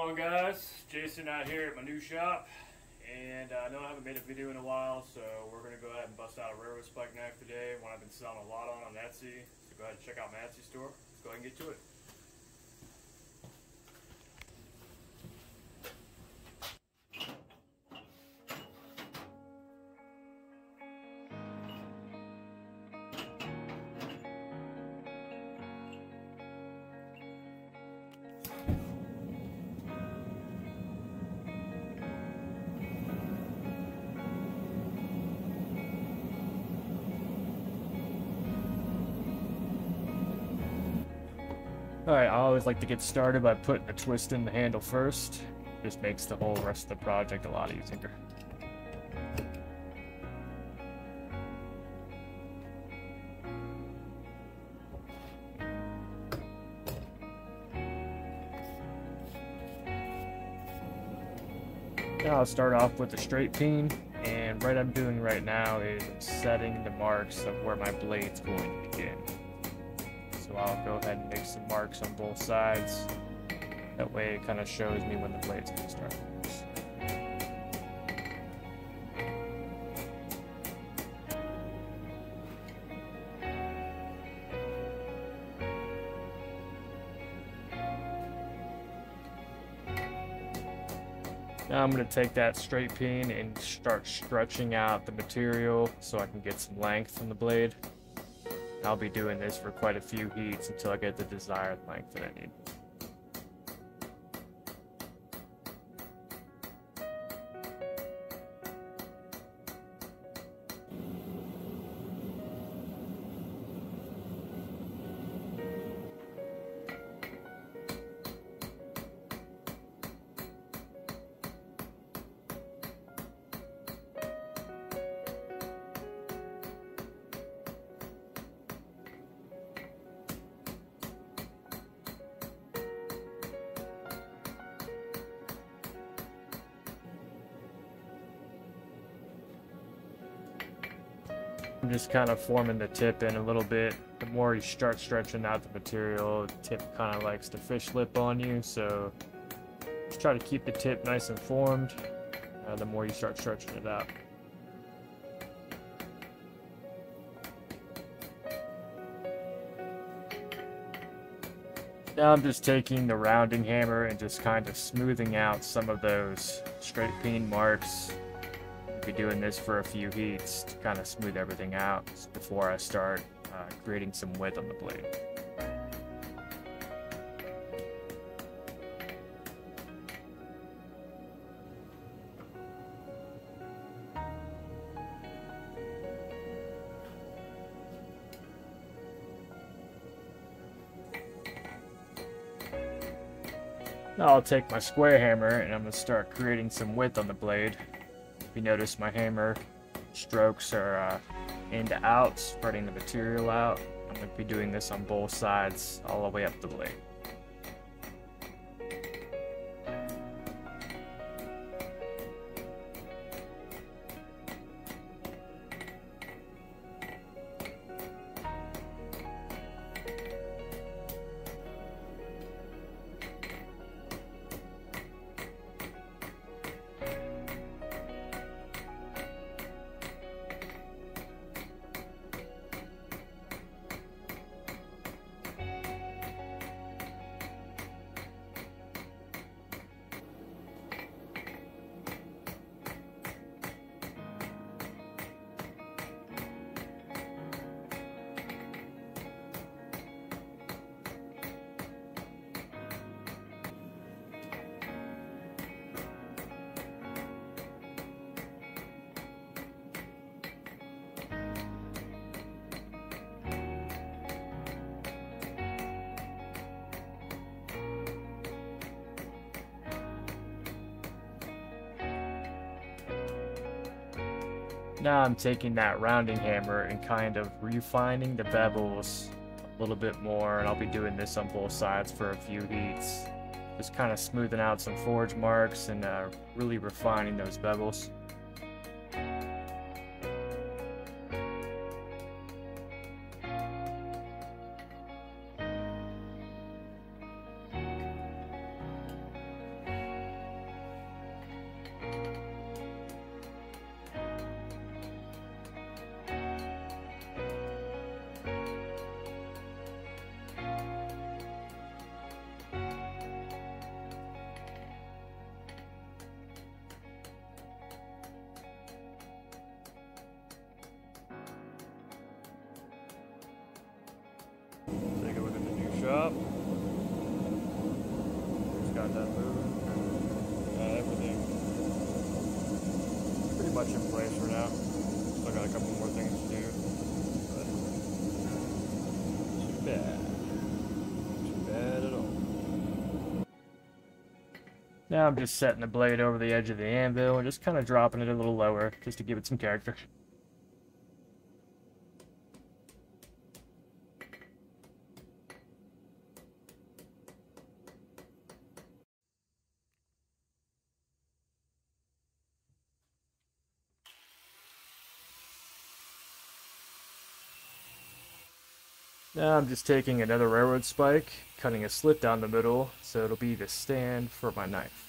going, guys? Jason out here at my new shop, and I know I haven't made a video in a while, so we're going to go ahead and bust out a railroad spike knife today, one I've been selling a lot on Etsy. So go ahead and check out my Etsy store. Let's go ahead and get to it. Alright, I always like to get started by putting a twist in the handle first. Just makes the whole rest of the project a lot easier. Now I'll start off with a straight peen, and what I'm doing right now is I'm setting the marks of where my blade's going to begin. So I'll go ahead and make some marks on both sides. That way it kind of shows me when the blade's going to start. Now I'm going to take that straight peen and start stretching out the material so I can get some length from the blade. I'll be doing this for quite a few heats until I get the desired length that I need. I'm just kind of forming the tip in a little bit. The more you start stretching out the material, the tip kind of likes to fish lip on you, so just try to keep the tip nice and formed the more you start stretching it out. Now I'm just taking the rounding hammer and just kind of smoothing out some of those straight peen marks. Be doing this for a few heats to kind of smooth everything out before I start creating some width on the blade. Now I'll take my square hammer and I'm going to start creating some width on the blade. If you notice, my hammer strokes are in to out, spreading the material out. I'm going to be doing this on both sides all the way up the blade. Now I'm taking that rounding hammer and kind of refining the bevels a little bit more, and I'll be doing this on both sides for a few heats. Just kind of smoothing out some forge marks and really refining those bevels. that moving. Everything pretty much in place for now. Still got a couple more things to do, but too bad. Too bad at all. Now I'm just setting the blade over the edge of the anvil and just kind of dropping it a little lower just to give it some character. Now I'm just taking another railroad spike, cutting a slit down the middle so it'll be the stand for my knife.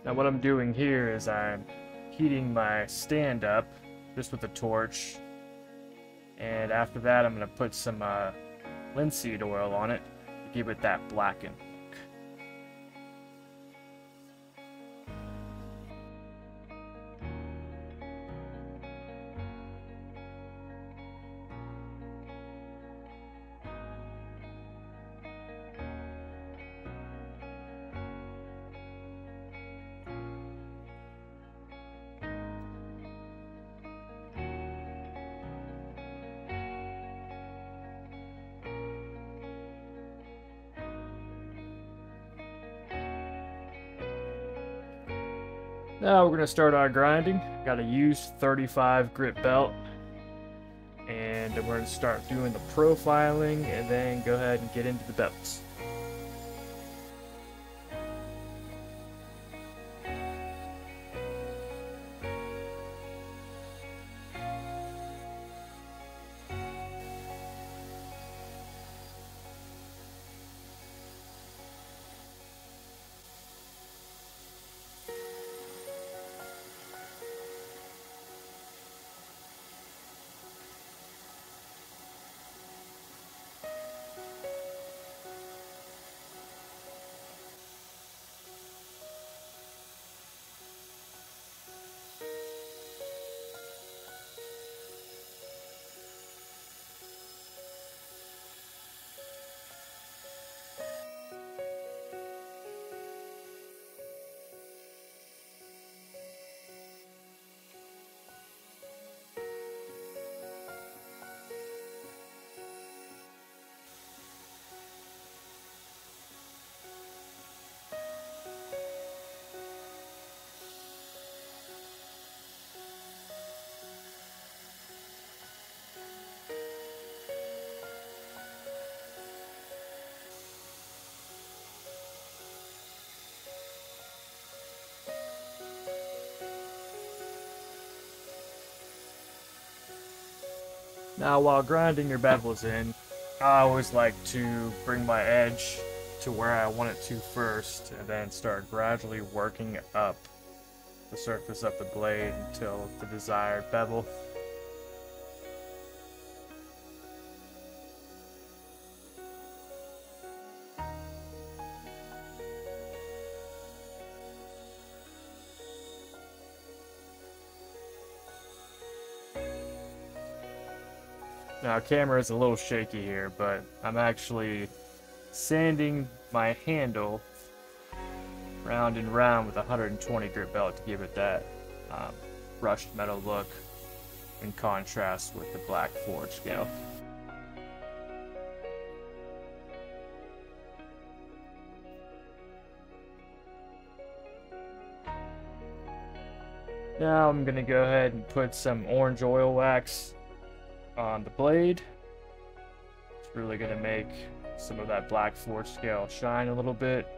Now what I'm doing here is I'm heating my stand up just with a torch, and after that I'm going to put some linseed oil on it to give it that blackened look. Now we're going to start our grinding. Got a used 35 grit belt, and we're going to start doing the profiling and then go ahead and get into the belts. Now while grinding your bevels in, I always like to bring my edge to where I want it to first, and then start gradually working up the surface of the blade until the desired bevel. Now, camera is a little shaky here, but I'm actually sanding my handle round and round with a 120 grit belt to give it that brushed metal look in contrast with the black forge scale. Now I'm going to go ahead and put some orange oil wax on the blade. It's really going to make some of that black forge scale shine a little bit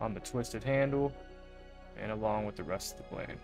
on the twisted handle and along with the rest of the blade.